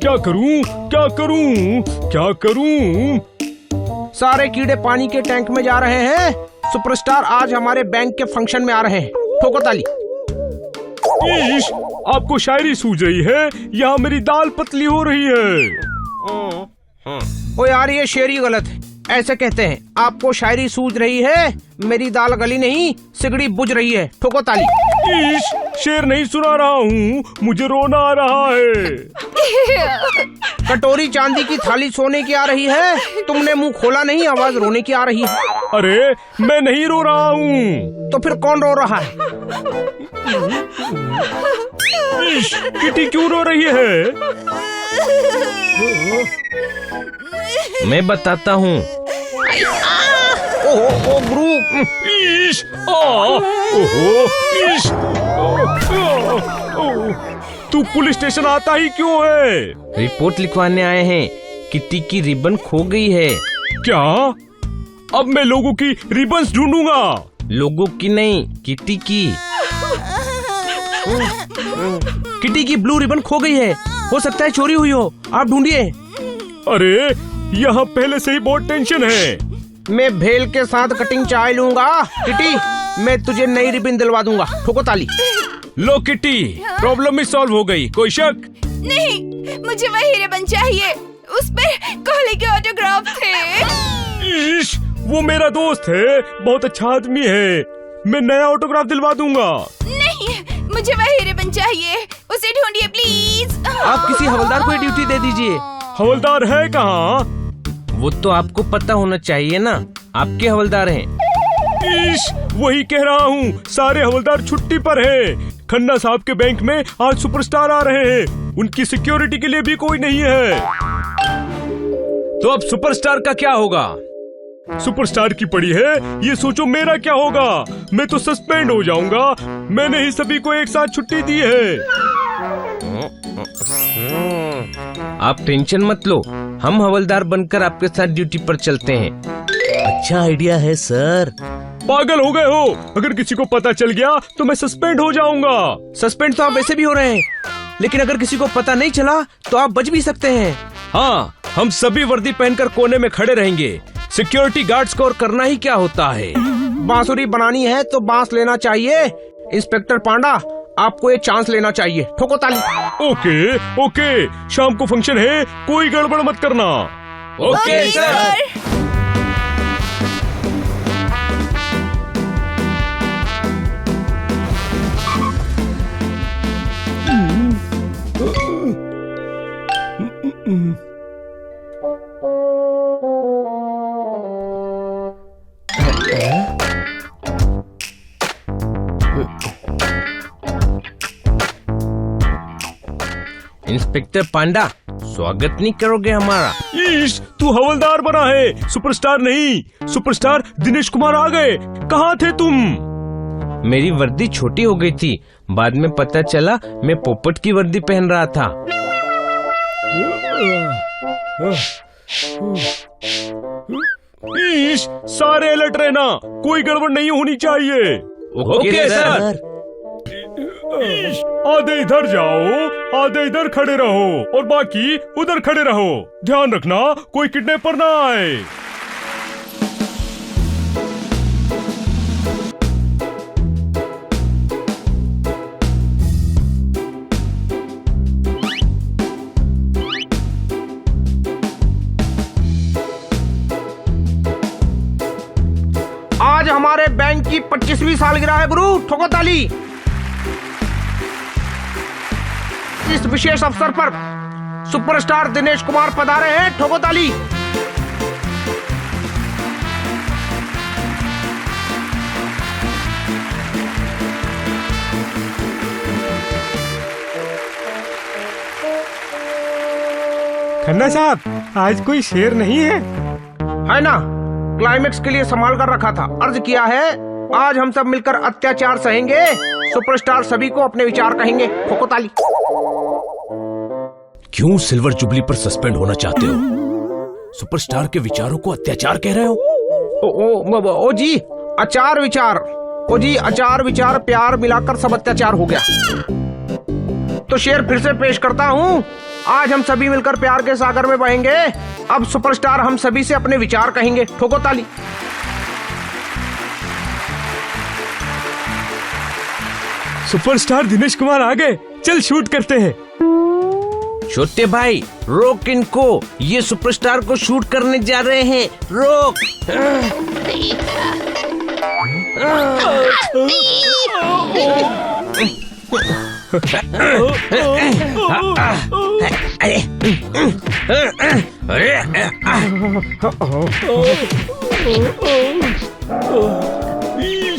क्या करूं, क्या करूं, क्या करूं? सारे कीड़े पानी के टैंक में जा रहे हैं। सुपरस्टार आज हमारे बैंक के फंक्शन में आ रहे हैं। ठोको ताली। ईश, आपको शायरी सूझ रही है, यहाँ मेरी दाल पतली हो रही है। ओ यार, ये शेर ही गलत है। ऐसे कहते हैं, आपको शायरी सूझ रही है, मेरी दाल गली नहीं, सिगड़ी बुझ रही है। ठोको ताली। ईश, शेर नहीं सुना रहा हूँ, मुझे रोना आ रहा है। कटोरी चांदी की, थाली सोने की आ रही है। तुमने मुंह खोला नहीं, आवाज रोने की आ रही है। अरे मैं नहीं रो रहा हूँ। तो फिर कौन रो रहा है? ईश, किटी क्यों रो रही है? मैं बताता हूँ। ओ गुरु। ईश, ओहो, ईश, तू पुलिस स्टेशन आता ही क्यों है? रिपोर्ट लिखवाने आए हैं। किटी की रिबन खो गई है। क्या? अब मैं लोगों की रिबन्स ढूंढूंगा। लोगों की नहीं, किटी की। किटी की ब्लू रिबन खो गई है। हो सकता है चोरी हुई हो, आप ढूंढिए। अरे यहाँ पहले से ही बहुत टेंशन है। मैं भेल के साथ कटिंग चाय लूंगा। किटी, मैं तुझे नई रिबन दिलवा दूंगा। ठोको ताली। लो किटी, प्रॉब्लम ही सॉल्व हो गई। कोई शक? नहीं, मुझे वही रिबन चाहिए, उस पर कोहली के ऑटोग्राफ थे। ईश, वो मेरा दोस्त है, बहुत अच्छा आदमी है, मैं नया ऑटोग्राफ दिलवा दूंगा। नहीं, मुझे वही रिबन चाहिए, उसे ढूंढिए प्लीज। आप किसी हवलदार को ड्यूटी दे दीजिए। हवलदार है कहाँ? वो तो आपको पता होना चाहिए ना, आपके हवलदार हैं। ईश, वही कह रहा हूँ, सारे हवलदार छुट्टी पर हैं। खन्ना साहब के बैंक में आज सुपरस्टार आ रहे हैं, उनकी सिक्योरिटी के लिए भी कोई नहीं है। तो अब सुपरस्टार का क्या होगा? सुपरस्टार की पड़ी है, ये सोचो मेरा क्या होगा। मैं तो सस्पेंड हो जाऊंगा। मैंने ही सभी को एक साथ छुट्टी दी है। आप टेंशन मत लो, हम हवलदार बनकर आपके साथ ड्यूटी पर चलते हैं। अच्छा आइडिया है सर। पागल हो गए हो? अगर किसी को पता चल गया तो मैं सस्पेंड हो जाऊंगा। सस्पेंड तो आप वैसे भी हो रहे हैं, लेकिन अगर किसी को पता नहीं चला तो आप बच भी सकते हैं। हाँ, हम सभी वर्दी पहनकर कोने में खड़े रहेंगे। सिक्योरिटी गार्ड्स को और करना ही क्या होता है। बांसुरी बनानी है तो बांस लेना चाहिए। इंस्पेक्टर पांडा, आपको एक चांस लेना चाहिए। ठोको ताली। ओके ओके, शाम को फंक्शन है, कोई गड़बड़ मत करना। Okay sir. इंस्पेक्टर पांडा, स्वागत नहीं करोगे हमारा? ईश, तू हवलदार बना है, सुपरस्टार नहीं। सुपरस्टार दिनेश कुमार आ गए, कहाँ थे तुम? मेरी वर्दी छोटी हो गई थी, बाद में पता चला मैं पोपट की वर्दी पहन रहा था। ईश, सारे अलर्ट रहना, कोई गड़बड़ नहीं होनी चाहिए। Okay sir. आधे इधर जाओ, आधे इधर खड़े रहो और बाकी उधर खड़े रहो। ध्यान रखना कोई किडनैपर ना आए। आज हमारे बैंक की 25वीं सालगिरह है गुरु। ठोको ताली। इस विशेष अवसर पर सुपरस्टार दिनेश कुमार पधारे हैं। ठोको ताली। खन्ना साहब, आज कोई शेर नहीं है? है ना, क्लाइमेक्स के लिए संभाल कर रखा था। अर्ज किया है, आज हम सब मिलकर अत्याचार सहेंगे। सुपरस्टार सभी को अपने विचार कहेंगे। ठोको ताली। क्यों सिल्वर जुबली पर सस्पेंड होना चाहते हो? सुपरस्टार के विचारों को अत्याचार कह रहे हो? ओ जी, अचार विचार। ओ जी, अचार विचार प्यार मिलाकर सब अत्याचार हो गया। तो शेर फिर से पेश करता हूँ। आज हम सभी मिलकर प्यार के सागर में बहेंगे। अब सुपरस्टार हम सभी से अपने विचार कहेंगे। ठोको ताली। सुपरस्टार दिनेश कुमार आ गए, चल शूट करते हैं। छोटे भाई रोक इनको, ये सुपरस्टार को शूट करने जा रहे हैं, रोक।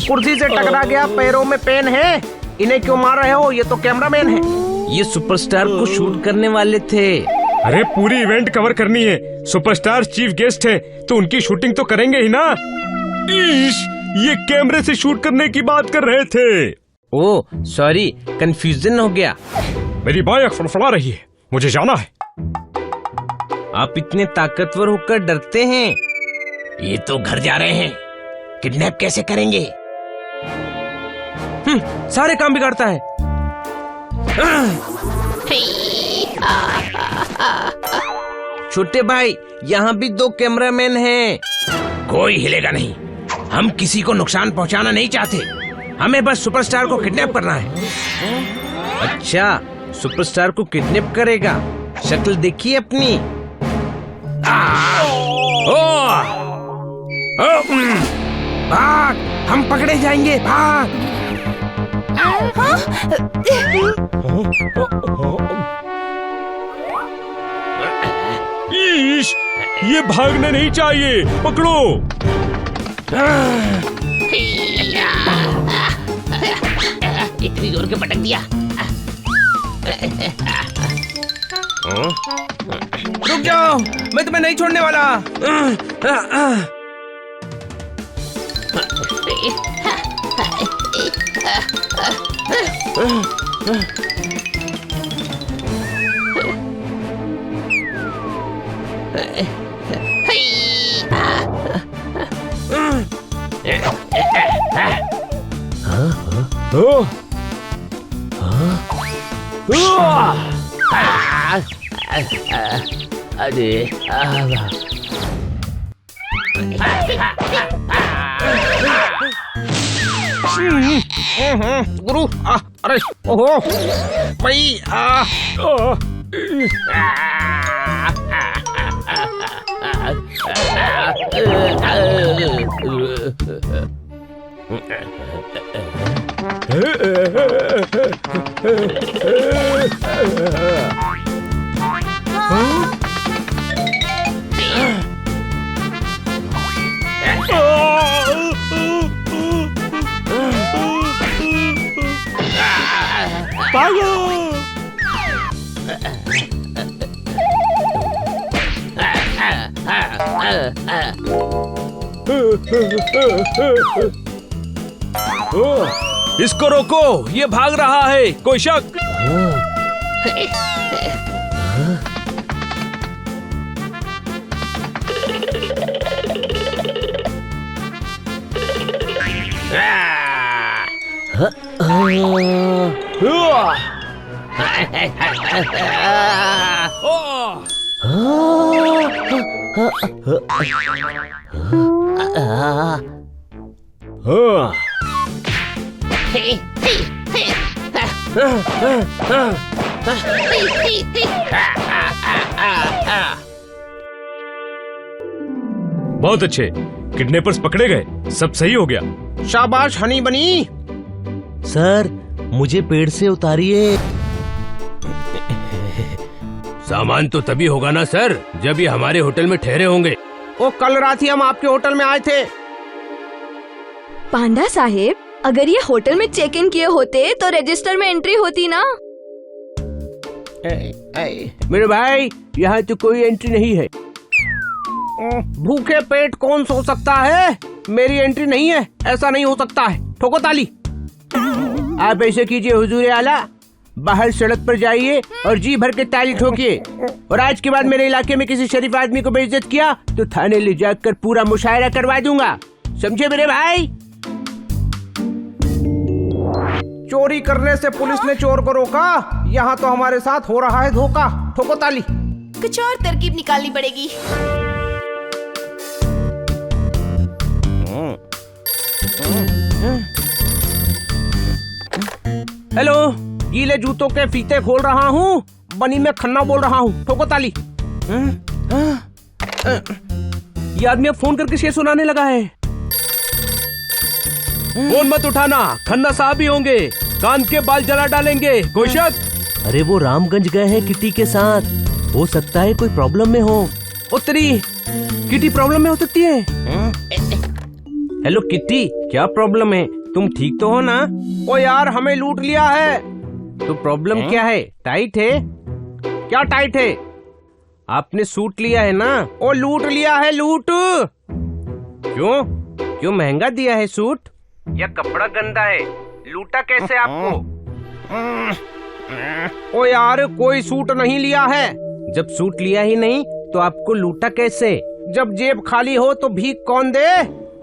कुर्सी से टकरा गया, पैरों में पेन है। इन्हें क्यों मार रहे हो? ये तो कैमरामैन है। ये सुपरस्टार को शूट करने वाले थे। अरे पूरी इवेंट कवर करनी है, सुपरस्टार चीफ गेस्ट है तो उनकी शूटिंग तो करेंगे ही ना। ईश, ये कैमरे से शूट करने की बात कर रहे थे। ओह सॉरी, कंफ्यूजन हो गया। मेरी बाएं आंख फड़फड़ा रही है, मुझे जाना है। आप इतने ताकतवर होकर डरते हैं। ये तो घर जा रहे हैं, किडनैप कैसे करेंगे? सारे काम बिगाड़ता है। छोटे भाई, यहाँ भी 2 कैमरामैन हैं। कोई हिलेगा नहीं, हम किसी को नुकसान पहुंचाना नहीं चाहते, हमें बस सुपरस्टार को किडनैप करना है। अच्छा, सुपरस्टार को किडनैप करेगा? शक्ल देखिए अपनी। भाग, हम पकड़े जाएंगे, भाग। ईश, ये भागने नहीं चाहिए, पकड़ो। इतनी जोर के पटक दिया। रुक जाओ, मैं तुम्हें नहीं छोड़ने वाला। अरे गुरु, अरे ओहो भाई, इसको रोको, ये भाग रहा है, कोई शक? बहुत अच्छे, किडनैपर्स पकड़े गए, सब सही हो गया। शाबाश हनी बनी। सर, मुझे पेड़ से उतारिए। सामान तो तभी होगा ना सर, जब ये हमारे होटल में ठहरे होंगे। वो कल रात ही हम आपके होटल में आए थे। पांडा साहेब, अगर ये होटल में चेक इन किए होते तो रजिस्टर में एंट्री होती ना। मेरे भाई, यहाँ तो कोई एंट्री नहीं है। भूखे पेट कौन सो सकता है? मेरी एंट्री नहीं है, ऐसा नहीं हो सकता है। ठोको ताली। आप ऐसे कीजिए हुजूर आला, बाहर सड़क पर जाइए और जी भर के ताली ठोकिए। और आज के बाद मेरे इलाके में किसी शरीफ आदमी को बेइज्जत किया तो थाने ले जाकर पूरा मुशायरा करवा दूंगा, समझे मेरे भाई? चोरी करने से पुलिस ने चोर को रोका, यहाँ तो हमारे साथ हो रहा है धोखा। ठोको ताली। कुछ और तरकीब निकालनी पड़ेगी। हेलो, गीले जूतों के फीते खोल रहा हूँ, बनी में खन्ना बोल रहा हूँ, ठोको ताली। ये आदमी अब फोन करके शेर सुनाने लगा है। फोन मत उठाना, खन्ना साहब ही होंगे, कान के बाल जला डालेंगे। कोई शक? अरे वो रामगंज गए हैं किटी के साथ, हो सकता है कोई प्रॉब्लम में हो। उत्तरी किटी प्रॉब्लम में हो सकती है। हेलो किटी, क्या प्रॉब्लम है? तुम ठीक तो हो ना? ओ यार, हमें लूट लिया है। तो प्रॉब्लम क्या है? टाइट है? क्या टाइट है? आपने सूट लिया है ना? ओ लूट लिया है, लूट। क्यों महंगा दिया है सूट? या कपड़ा गंदा है? लूटा कैसे आपको? ओ यार, कोई सूट नहीं लिया है। जब सूट लिया ही नहीं तो आपको लूटा कैसे? जब जेब खाली हो तो भीख कौन दे?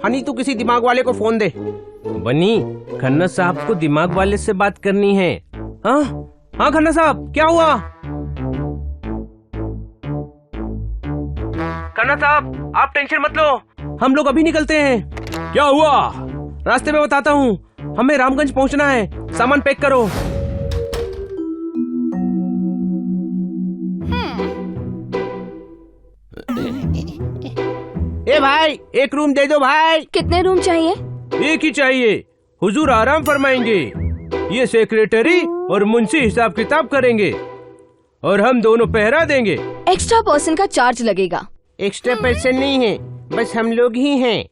हनी, तू किसी दिमाग वाले को फोन दे। बनी, खन्ना साहब को दिमाग वाले से बात करनी है। हाँ खन्ना साहब, क्या हुआ? खन्ना साहब, आप टेंशन मत लो, हम लोग अभी निकलते हैं। क्या हुआ? रास्ते में बताता हूँ, हमें रामगंज पहुँचना है, सामान पैक करो। ए भाई, एक रूम दे दो भाई। कितने रूम चाहिए? एक ही चाहिए, हुजूर आराम फरमाएंगे। ये सेक्रेटरी और मुंशी हिसाब किताब करेंगे और हम दोनों पहरा देंगे। एक्स्ट्रा पर्सन का चार्ज लगेगा। एक्स्ट्रा पैसे नहीं है, बस हम लोग ही हैं।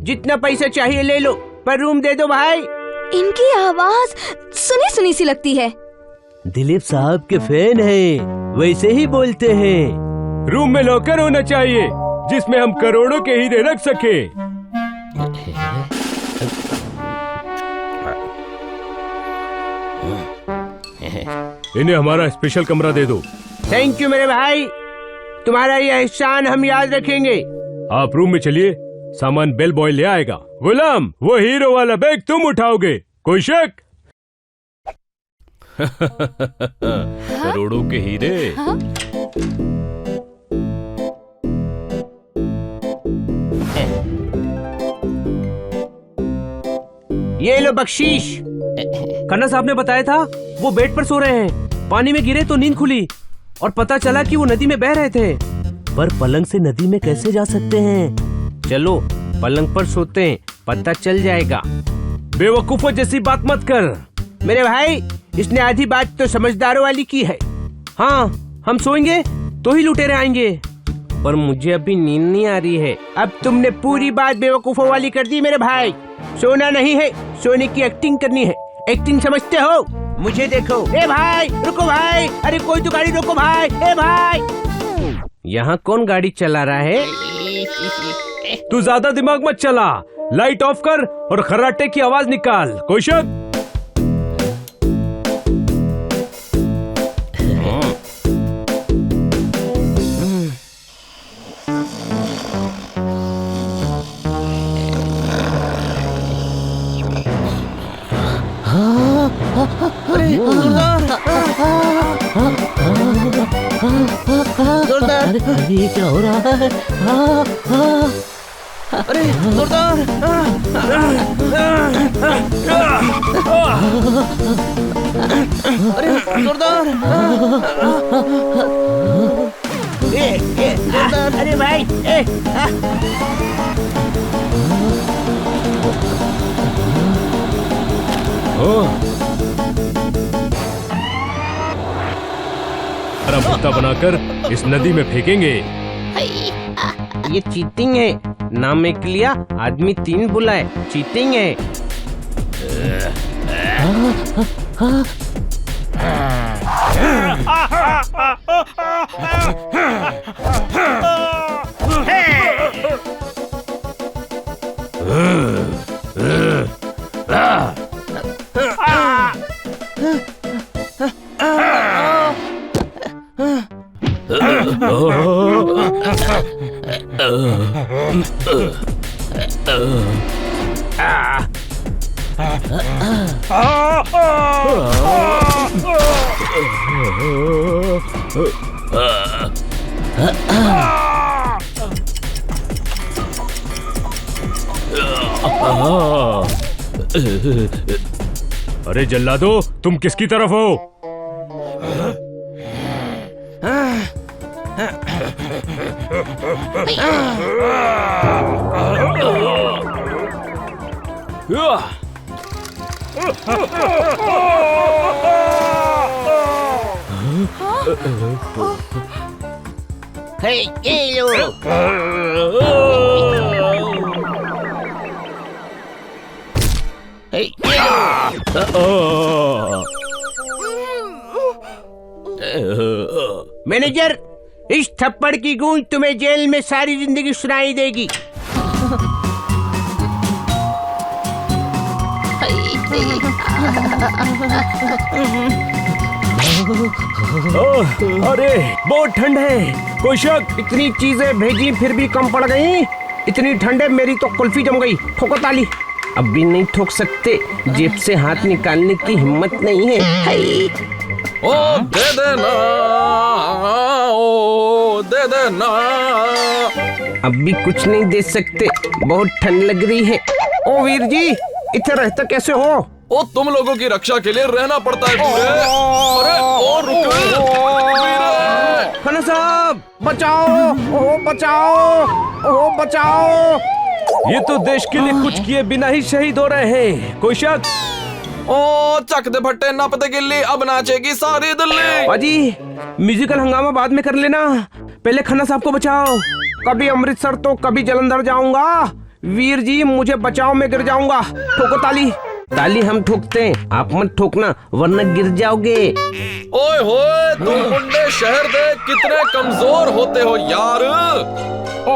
जितना पैसा चाहिए ले लो, पर रूम दे दो भाई। इनकी आवाज सुनी सुनी सी लगती है। दिलीप साहब के फैन है, वैसे ही बोलते हैं। रूम में लॉकर होना चाहिए जिसमें हम करोड़ों के हीरे रख सके। इन्हें हमारा स्पेशल कमरा दे दो। थैंक यू मेरे भाई, तुम्हारा ये एहसान हम याद रखेंगे। आप रूम में चलिए, सामान बेल बॉय ले आएगा। गुलाम, वो हीरो वाला बैग तुम उठाओगे, कोई शक? करोड़ों के हीरे। ये लो बख्शीश। खन्ना साहब ने बताया था वो बेड पर सो रहे हैं, पानी में गिरे तो नींद खुली और पता चला कि वो नदी में बह रहे थे। पर पलंग से नदी में कैसे जा सकते हैं? चलो पलंग पर सोते हैं, पता चल जाएगा। बेवकूफों जैसी बात मत कर मेरे भाई, इसने आधी बात तो समझदारों वाली की है। हाँ, हम सोएंगे तो ही लुटेरे आएंगे, पर मुझे अभी नींद नहीं आ रही है। अब तुमने पूरी बात बेवकूफों वाली कर दी मेरे भाई। सोना नहीं है, सोने की एक्टिंग करनी है। एक्टिंग समझते हो? मुझे देखो। ए भाई रुको भाई, अरे कोई तो गाड़ी रोको भाई। ए भाई, यहाँ कौन गाड़ी चला रहा है? तू ज्यादा दिमाग मत चला, लाइट ऑफ कर और खर्राटे की आवाज निकाल। कोई शक? अरे ये क्या हो रहा है? अरे जोरदार! अरे जोरदार! जोरदार! अरे भाई! मुद्दा बनाकर इस नदी में फेंकेंगे। ये चीटिंग है, नाम एक लिया आदमी 3 बुलाए, चीटिंग है। अरे जल्लादो, तुम किसकी तरफ हो? हे, ये लो। हे, ये लो। मैनेजर, इस थप्पड़ की गूंज तुम्हें जेल में सारी जिंदगी सुनाई देगी। अरे बहुत ठंड है, कोई शक? इतनी चीजें भेजी फिर भी कम पड़ गई। इतनी ठंड है, मेरी तो कुल्फी जम गई। ठोको ताली। अब भी नहीं ठोक सकते, जेब से हाथ निकालने की हिम्मत नहीं है। हाय। ओ दे देना, ओ दे देना। अब भी कुछ नहीं दे सकते, बहुत ठंड लग रही है। ओ वीर जी, इधर रहते कैसे हो? ओ तुम लोगों की रक्षा के लिए रहना पड़ता है वीरे। अरे ओ रुको वीरे। खाना साहब बचाओ, ओहो बचाओ, ओहो बचाओ। ये तो देश के लिए कुछ किए बिना ही शहीद हो रहे हैं, कोई शक? ओ चक दे भट्टे नप दे गिल्ली, अब नाचेगी सारी दिल्ली। बाजी, म्यूजिकल हंगामा बाद में कर लेना, पहले खन्ना साहब को बचाओ। कभी अमृतसर तो कभी जलंधर जाऊंगा। वीर जी, मुझे बचाओ, मैं गिर जाऊंगा। ठोको ताली। ताली हम ठोकते हैं, आप मत ठोकना वरना गिर जाओगे। ओए होए, तुम मुंडे शहर दे कितने कमजोर होते हो यार। ओ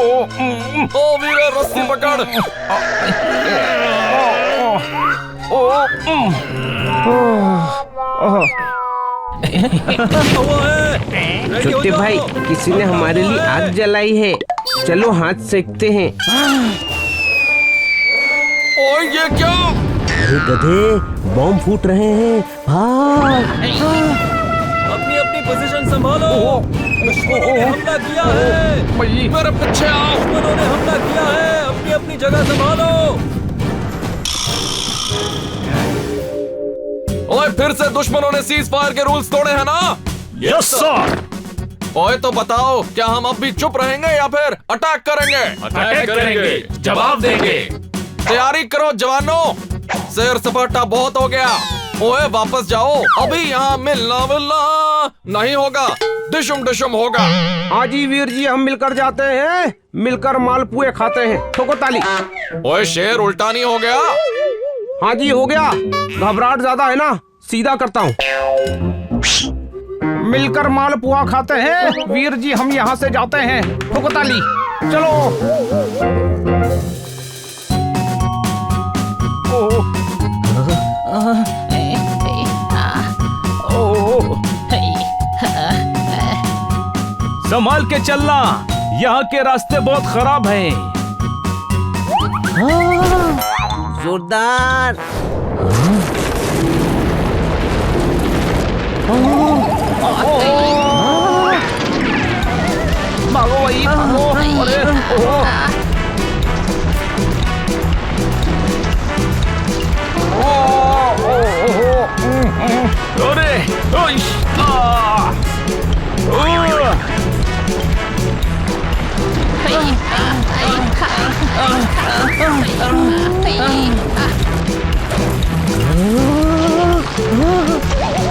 वीरे, रस्सी पकड़। छोटे भाई, किसी ने हमारे लिए आग जलाई है, चलो हाथ सेकते हैं। ओए ये क्या? अरे गधे, बॉम्ब फूट रहे हैं, भाग। अपनी अपनी पोजीशन संभालो। दुश्मनों ने हमला किया है। मेरे पीछे आओ। दुश्मनों ने हमला किया है, अपनी अपनी जगह संभालो। ओए फिर से दुश्मनों ने सीज फायर के रूल्स तोड़े हैं ना? Yes sir. ओए तो बताओ, क्या हम अब भी चुप रहेंगे या फिर अटैक करेंगे? अटैक करेंगे, जवाब देंगे। तैयारी करो जवानों, शेर सपाटा बहुत हो गया। ओए वापस जाओ, अभी यहाँ मिलना नहीं होगा, डिशुम डिशुम होगा। हाँ जी वीर जी, हम मिलकर जाते हैं, मिलकर मालपुए खाते हैं। ठोको ताली। ओए शेर उल्टा नहीं हो गया? हाँ जी हो गया, घबराहट ज्यादा है ना, सीधा करता हूँ। मिलकर मालपुआ खाते हैं वीर जी, हम यहाँ से जाते हैं। ठोको ताली। चलो। संभाल के चलना, यहाँ के रास्ते बहुत खराब हैं। जोरदार। भागो भाई, भागो। अरे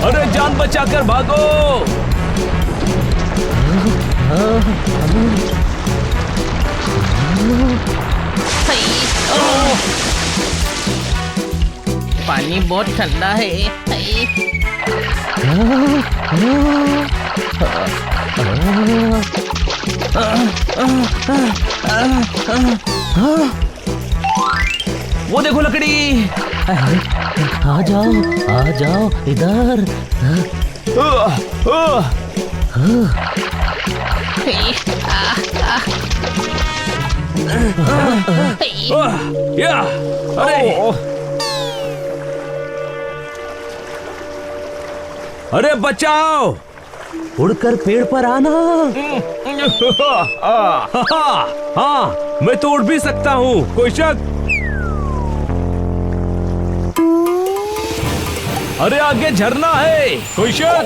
अरे जान बचाकर भागो। पानी बहुत ठंडा है। वो देखो लकड़ी। आ जाओ इधर। या, अरे बचाओ, उड़कर पेड़ पर आना। हाँ, मैं तो उड़ भी सकता हूँ, कोई शक? अरे आगे झरना है, कोई शक?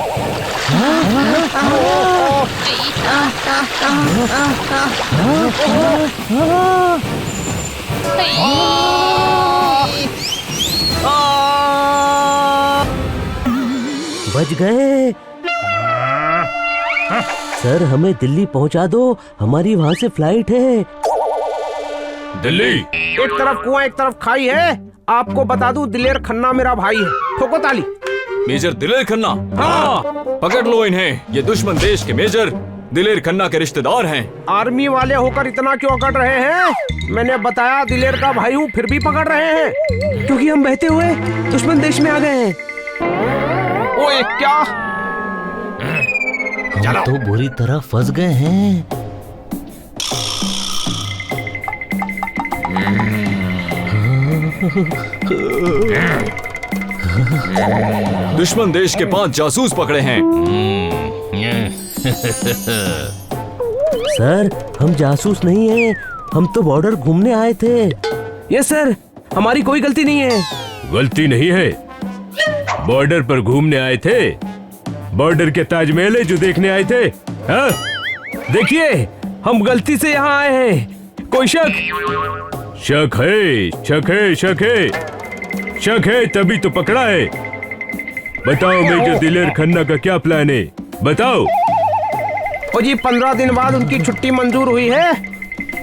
बच गए। सर हमें दिल्ली पहुंचा दो, हमारी वहाँ से फ्लाइट है। दिल्ली? एक तरफ कुआं एक तरफ खाई है। आपको बता दूं, दिलेर खन्ना मेरा भाई है। ठोको ताली। मेजर दिलेर खन्ना? हाँ, पकड़ लो इन्हें, ये दुश्मन देश के मेजर दिलेर खन्ना के रिश्तेदार हैं। आर्मी वाले होकर इतना क्यों अकड़ रहे हैं? मैंने बताया दिलेर का भाई हूँ, फिर भी पकड़ रहे हैं। क्योंकि हम बहते हुए दुश्मन देश में आ गए हैं। ओए क्या? हम तो बुरी तरह फंस गए हैं। दुश्मन देश के 5 जासूस पकड़े हैं। सर हम जासूस नहीं हैं, हम तो बॉर्डर घूमने आए थे। ये सर, हमारी कोई गलती नहीं है। गलती नहीं है, बॉर्डर पर घूमने आए थे। बॉर्डर के ताजमहल है जो देखने आए थे। हाँ? देखिए, हम गलती से यहाँ आए हैं, कोई शक? शक है, शक है, शक है, शक है, तभी तो पकड़ा है। बताओ मेजर दिलेर खन्ना का क्या प्लान है, बताओ। और जी 15 दिन बाद उनकी छुट्टी मंजूर हुई है।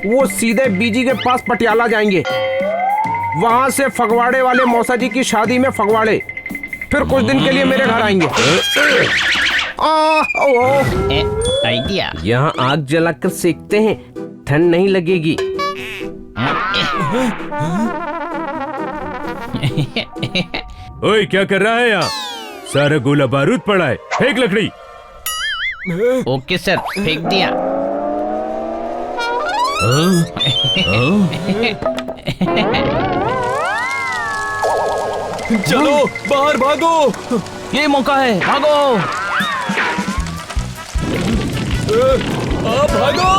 वो सीधे बीजी के पास पटियाला जाएंगे। वहाँ से फगवाड़े वाले मौसा जी की शादी में फगवाड़े, फिर कुछ दिन के लिए मेरे घर आएंगे। आइडिया। यहाँ आग जलाकर सेकते हैं, ठंड नहीं लगेगी। ओए क्या कर रहा है यहाँ? सारा गोला बारूद पड़ा है, फेंक लकड़ी। ओके सर, फेंक दिया। चलो बाहर भागो, ये मौका है, भागो। भागो।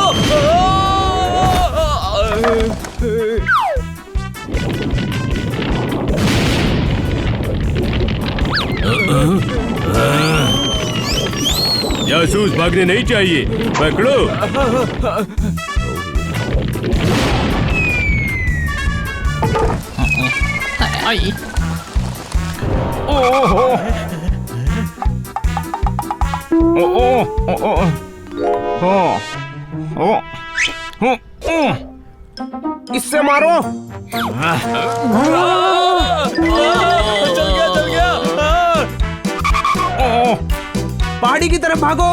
जासूस भागने नहीं चाहिए, पकड़ो। आई। इससे मारो। चल गया, चल गया। पहाड़ी की तरफ भागो।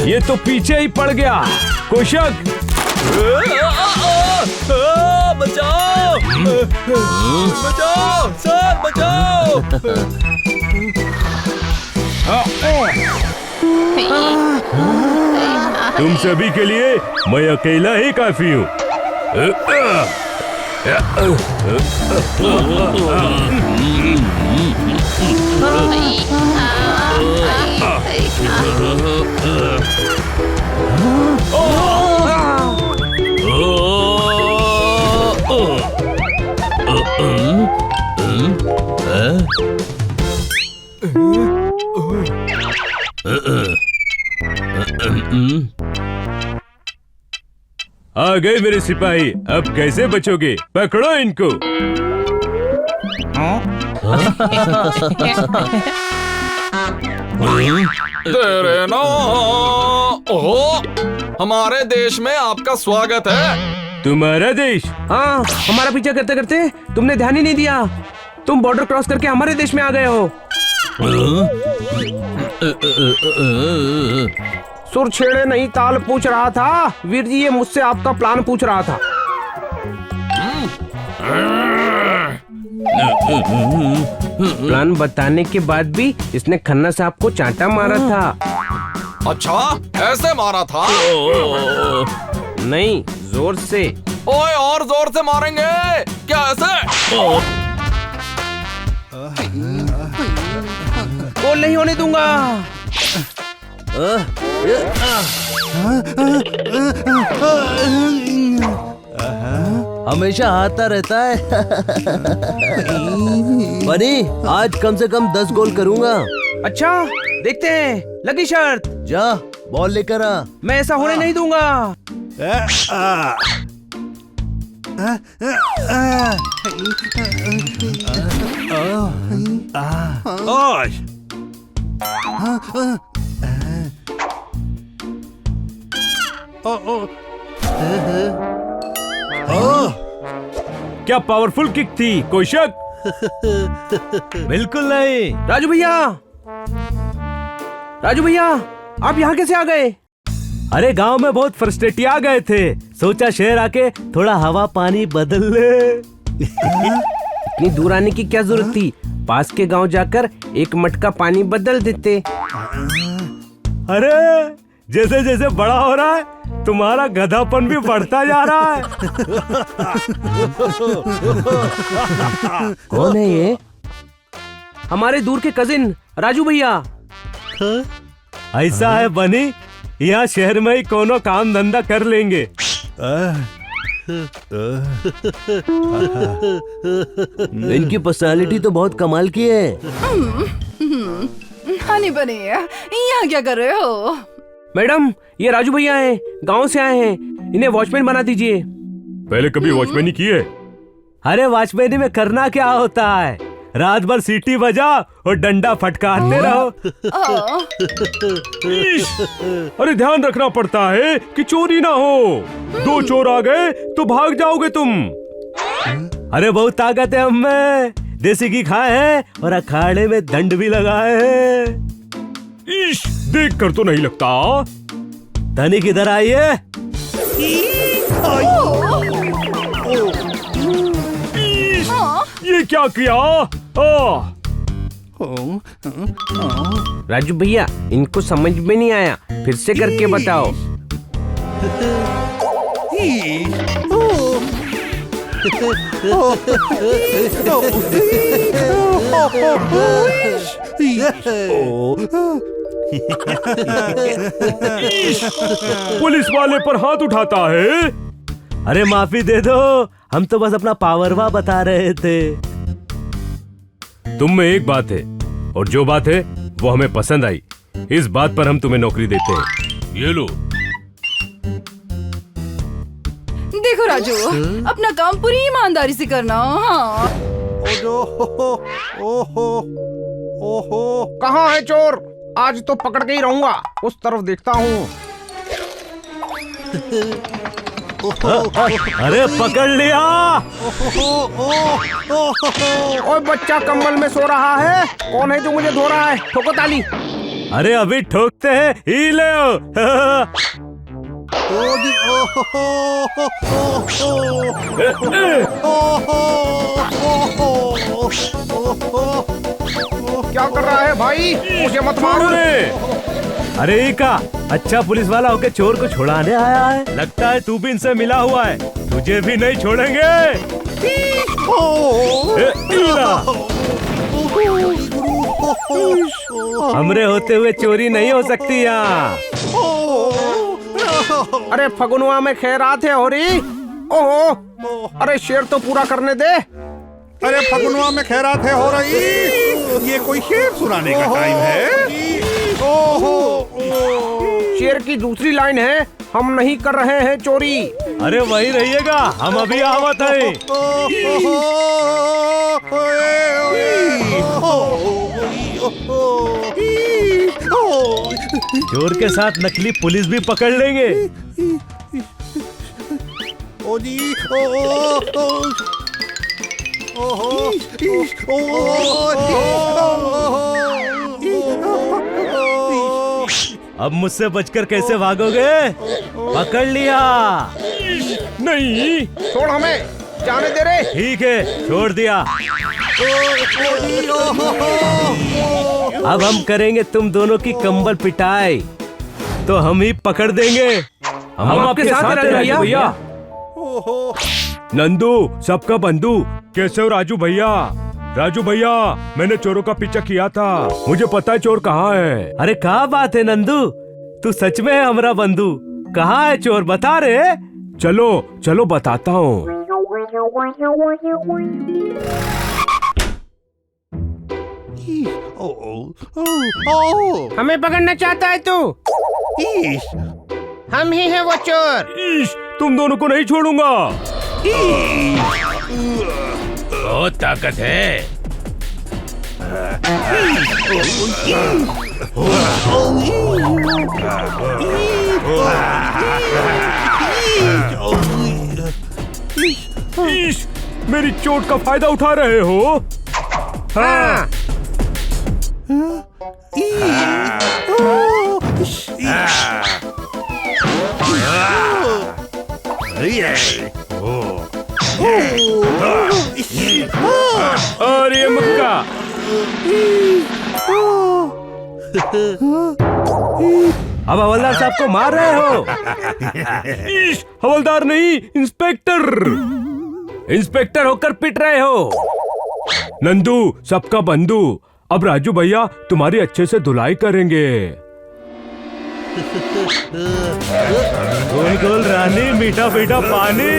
ये तो पीछे ही पड़ गया, कोई शक? बचाओ, बचाओ सर, बचाओ। तुम सभी के लिए मैं अकेला ही काफी हूँ। आ गए मेरे सिपाही, अब कैसे बचोगे? पकड़ो इनको। तेरे ना, ओहो, हमारे देश में आपका स्वागत है। तुम्हारा देश? हाँ, हमारा पीछा करते करते तुमने ध्यान ही नहीं दिया। तुम बॉर्डर क्रॉस करके हमारे देश में आ गए हो। सुर छेड़े नहीं ताल पूछ रहा था। वीर जी ये मुझसे आपका प्लान पूछ रहा था। प्लान बताने के बाद भी इसने खन्ना साहब को चांटा मारा था। अच्छा, ऐसे मारा था? नहीं, जोर से। ओए, और जोर से मारेंगे क्या ऐसे? गोल नहीं होने दूंगा। हमेशा हारता रहता है। बनी, आज कम से कम 10 गोल करूंगा। अच्छा, देखते हैं। लगी शर्त। जा, बॉल लेकर आ। मैं ऐसा होने नहीं दूंगा। क्या पावरफुल किक थी, कोई शक? बिल्कुल नहीं। राजू भैया, राजू भैया, आप यहाँ कैसे आ गए? अरे गांव में बहुत फ्रस्ट्रेटी आ गए थे, सोचा शहर आके थोड़ा हवा पानी बदल ले। इतनी दूर आने की क्या जरूरत थी? पास के गांव जाकर एक मटका पानी बदल देते। अरे जैसे जैसे बड़ा हो रहा है तुम्हारा गधापन भी बढ़ता जा रहा है। कौन है ये? हमारे दूर के कजिन राजू भैया। ऐसा है बनी, यहाँ शहर में ही कोनो काम धंधा कर लेंगे। इनकी पर्सनालिटी तो बहुत कमाल की है। हनी बनी, यहाँ क्या कर रहे हो? मैडम, ये राजू भैया हैं, गांव से आए हैं। इन्हें वॉचमैन बना दीजिए। पहले कभी वॉचमैनी की है? अरे वॉचमैनी में करना क्या होता है, रात भर सीटी बजा और डंडा फटकारते रहो। अरे ध्यान रखना पड़ता है कि चोरी ना हो। 2 चोर आ गए तो भाग जाओगे तुम। अरे बहुत ताकत है हमें, देसी घी खाए हैं और अखाड़े में दंड भी लगाए हैं। इश, देख कर तो नहीं लगता। धनी किधर आइए। ये क्या किया? राजू भैया, इनको समझ में नहीं आया, फिर से करके बताओ। पुलिस वाले पर हाथ उठाता है। अरे माफी दे दो, हम तो बस अपना पावरवा बता रहे थे। तुम में एक बात है, और जो बात है वो हमें पसंद आई। इस बात पर हम तुम्हें नौकरी देते हैं। ये लो। देखो राजू, अपना काम पूरी ईमानदारी से करना। हाँ। कहाँ है चोर? आज तो पकड़ के ही रहूंगा। उस तरफ देखता हूँ। अरे पकड़ लिया। ओए, बच्चा कंबल में सो रहा है। कौन है जो मुझे धो रहा है? ठोको ताली। अरे अभी ठोकते हैं, ही ले। क्या कर रहा है भाई? मुझे मत मारो। अरे ये का अच्छा पुलिस वाला होके चोर को छुड़ाने आया है। लगता है तू भी इनसे मिला हुआ है, तुझे भी नहीं छोड़ेंगे। हमरे होते हुए चोरी नहीं हो सकती यहाँ। अरे फगुनवा में खैरात है हो रही। ओहो, अरे शेर तो पूरा करने दे। अरे फगुनवा में खैरात है हो रही। ये कोई शेर सुनाने का टाइम है? ओहो, शेर की दूसरी लाइन है, हम नहीं कर रहे हैं चोरी। अरे वही रहिएगा, हम अभी आवत है। चोर के साथ नकली पुलिस भी पकड़ लेंगे। ओ जी, अब मुझसे बचकर कैसे भागोगे? पकड़ लिया। नहीं, छोड़ हमें, जाने दे रे। ठीक है, छोड़ दिया। अब हम करेंगे तुम दोनों की कंबल पिटाई, तो हम ही पकड़ देंगे। हम आपके साथ हैं राजू भैया। नंदू सबका बंधु, कैसे हो राजू भैया? राजू भैया, मैंने चोरों का पीछा किया था, मुझे पता है चोर कहाँ है। अरे क्या बात है नंदू, तू सच में है हमारा बंधु। कहाँ है चोर, बता रे। चलो चलो बताता हूँ। हमें पकड़ना चाहता है तू? हम ही हैं वो चोर। तुम दोनों को नहीं छोड़ूंगा। बहुत ताकत है। मेरी चोट का फायदा उठा रहे हो? हाँ। अरे मुक्का, अब हवलदार साहब को मार रहे हो? हवलदार नहीं, इंस्पेक्टर। इंस्पेक्टर होकर पिट रहे हो। नंदू सबका बंधु, अब राजू भैया तुम्हारी अच्छे से धुलाई करेंगे। गोल गोल रानी, मीठा मीठा पानी।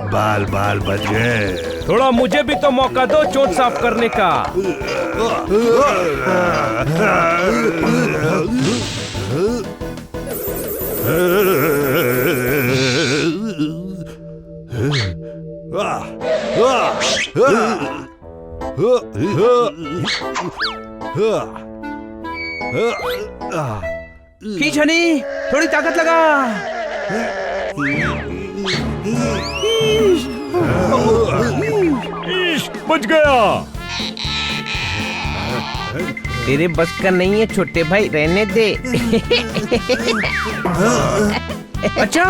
बाल बाल बच गए। थोड़ा मुझे भी तो मौका दो चोट साफ करने का। खींच हनी, थोड़ी ताकत लगा। बच गया। तेरे बस का नहीं है छोटे भाई, रहने दे। अच्छा,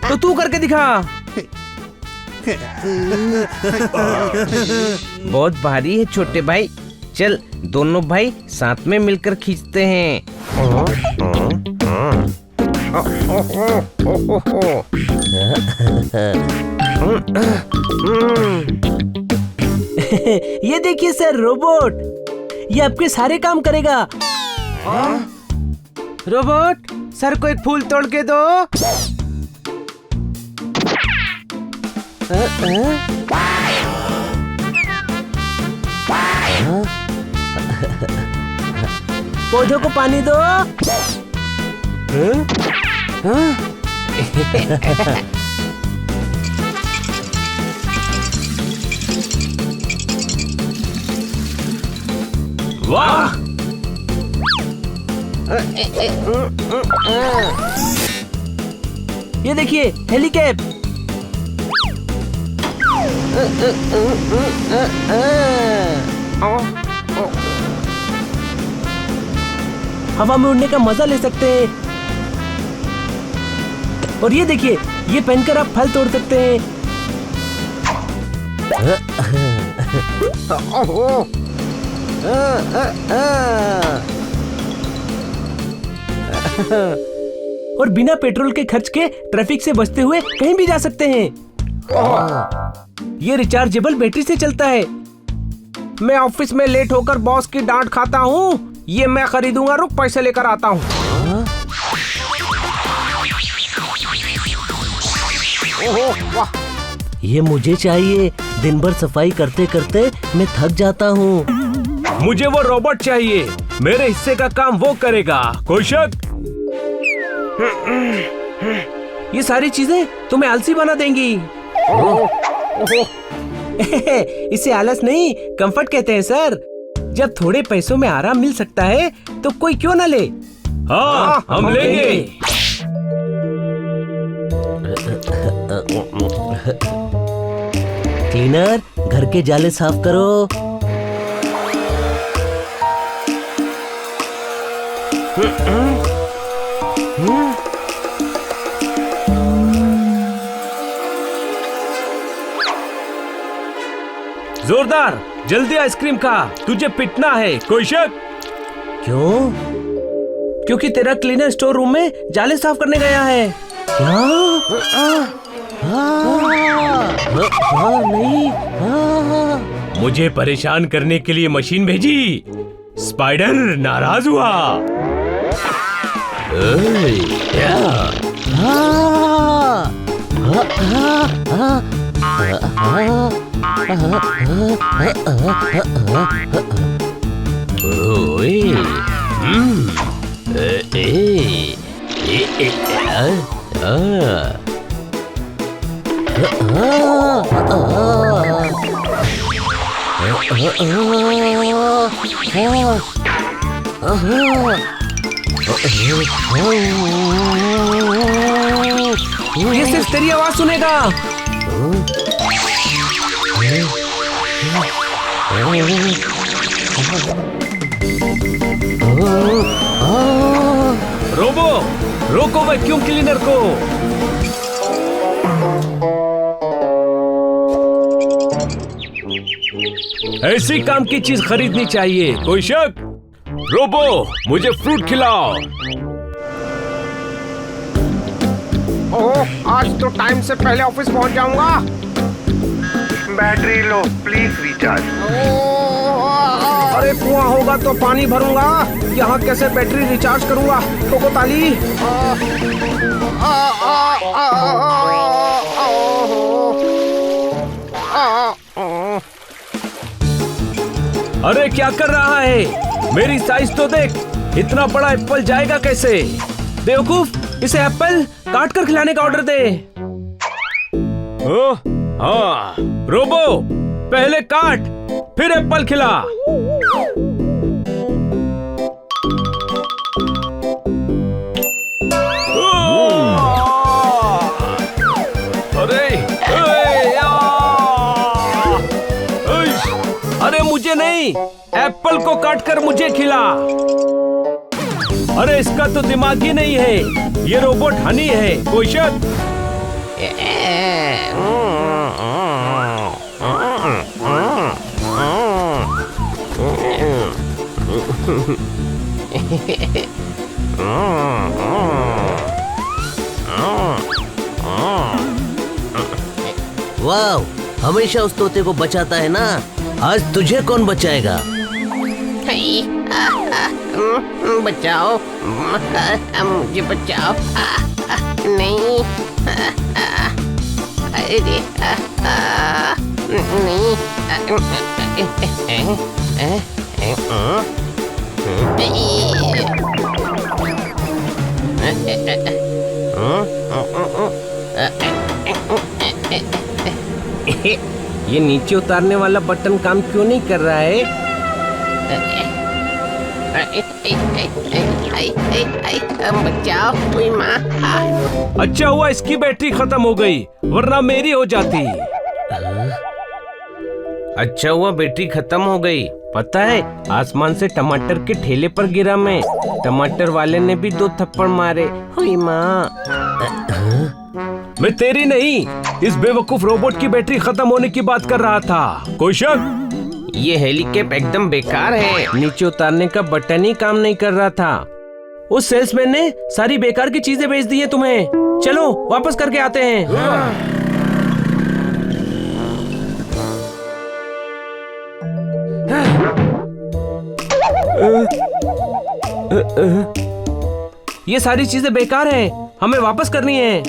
तो तू करके दिखा। बहुत भारी है छोटे भाई, चल दोनों भाई साथ में मिलकर खींचते हैं। ये देखिए सर, रोबोट। ये आपके सारे काम करेगा। रोबोट, सर को एक फूल तोड़ के दो। पौधों को पानी दो। वाह, ये देखिए, हेलीकैप। हवा में उड़ने का मजा ले सकते हैं। और ये देखिए, ये पहनकर आप फल तोड़ सकते हैं। और बिना पेट्रोल के खर्च के ट्रैफिक से बचते हुए कहीं भी जा सकते हैं। ये रिचार्जेबल बैटरी से चलता है। मैं ऑफिस में लेट होकर बॉस की डांट खाता हूँ। ये मैं खरीदूंगा, रुक पैसे लेकर आता हूँ। ओहो वाह, ये मुझे चाहिए। दिन भर सफाई करते करते मैं थक जाता हूँ। मुझे वो रोबोट चाहिए, मेरे हिस्से का काम वो करेगा। कोई शक? ये सारी चीजें तुम्हें आलसी बना देंगी। इसे आलस नहीं, कंफर्ट कहते हैं सर। जब थोड़े पैसों में आराम मिल सकता है तो कोई क्यों ना ले। हाँ, हम लेंगे। क्लीनर, घर के जाले साफ करो। जोरदार, जल्दी आइसक्रीम खा, तुझे पिटना है। कोई शक? क्यों? क्योंकि तेरा क्लीनर स्टोर रूम में जाले साफ करने गया है। क्या? नहीं। मुझे परेशान करने के लिए मशीन भेजी। स्पाइडर नाराज हुआ। ये सिर्फ तेरी आवाज सुनेगा। रोबो, रोको वैक्यूम क्लीनर को। ऐसी काम की चीज खरीदनी चाहिए। कोई शक? रोबो, मुझे फ्रूट खिलाओ। ओह, आज तो टाइम से पहले ऑफिस पहुंच जाऊंगा। Battery low, please recharge. अरे कुआं होगा तो पानी भरूंगा, यहाँ कैसे बैटरी रिचार्ज करूंगा? टोको ताली। अरे क्या कर रहा है? मेरी साइज तो देख, इतना बड़ा एप्पल जाएगा कैसे? बेवकूफ, इसे एप्पल काट कर खिलाने का ऑर्डर दे। हाँ, रोबो, पहले काट, फिर एप्पल खिला। अरे मुझे नहीं, एप्पल को काट कर मुझे खिला। अरे इसका तो दिमाग ही नहीं है, ये रोबोट हनी है। कोई शक? वाह, हमेशा उस तोते को बचाता है ना। आज तुझे कौन बचाएगा? बचाओ, मुझे बचाओ। नहीं, अरे नहीं। ये नीचे उतारने वाला बटन काम क्यों नहीं कर रहा है? बचाओ, कोई माँ। अच्छा हुआ इसकी बैटरी खत्म हो गई, वरना मेरी हो जाती। अच्छा हुआ बैटरी खत्म हो गई। पता है, आसमान से टमाटर के ठेले पर गिरा मैं। टमाटर वाले ने भी 2 थप्पड़ मारे। हुई माँ। मैं तेरी नहीं, इस बेवकूफ रोबोट की बैटरी खत्म होने की बात कर रहा था। कोई शक? ये हेलीकैप एकदम बेकार है, नीचे उतारने का बटन ही काम नहीं कर रहा था। उस सेल्समैन ने सारी बेकार की चीजें बेच दी है तुम्हें। चलो वापस करके आते हैं। ये सारी चीजें बेकार हैं, हमें वापस करनी है।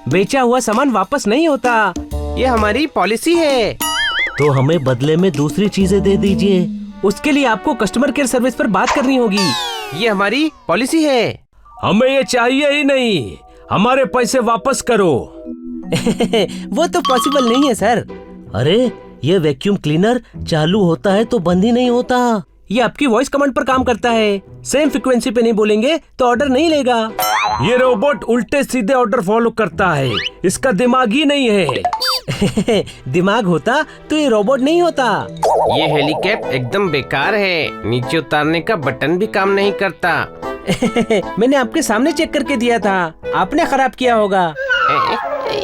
बेचा हुआ सामान वापस नहीं होता, ये हमारी पॉलिसी है। तो हमें बदले में दूसरी चीजें दे दीजिए। उसके लिए आपको कस्टमर केयर सर्विस पर बात करनी होगी। ये हमारी पॉलिसी है। हमें ये चाहिए ही नहीं, हमारे पैसे वापस करो। वो तो पॉसिबल नहीं है सर। अरे ये वैक्यूम क्लीनर चालू होता है तो बंद ही नहीं होता। ये आपकी वॉइस कमांड पर काम करता है। सेम फ्रीक्वेंसी पे नहीं बोलेंगे तो ऑर्डर नहीं लेगा। ये रोबोट उल्टे सीधे ऑर्डर फॉलो करता है, इसका दिमाग ही नहीं है। दिमाग होता तो ये रोबोट नहीं होता। ये हेलीकॉप्टर एकदम बेकार है, नीचे उतारने का बटन भी काम नहीं करता। मैंने आपके सामने चेक करके दिया था, आपने खराब किया होगा।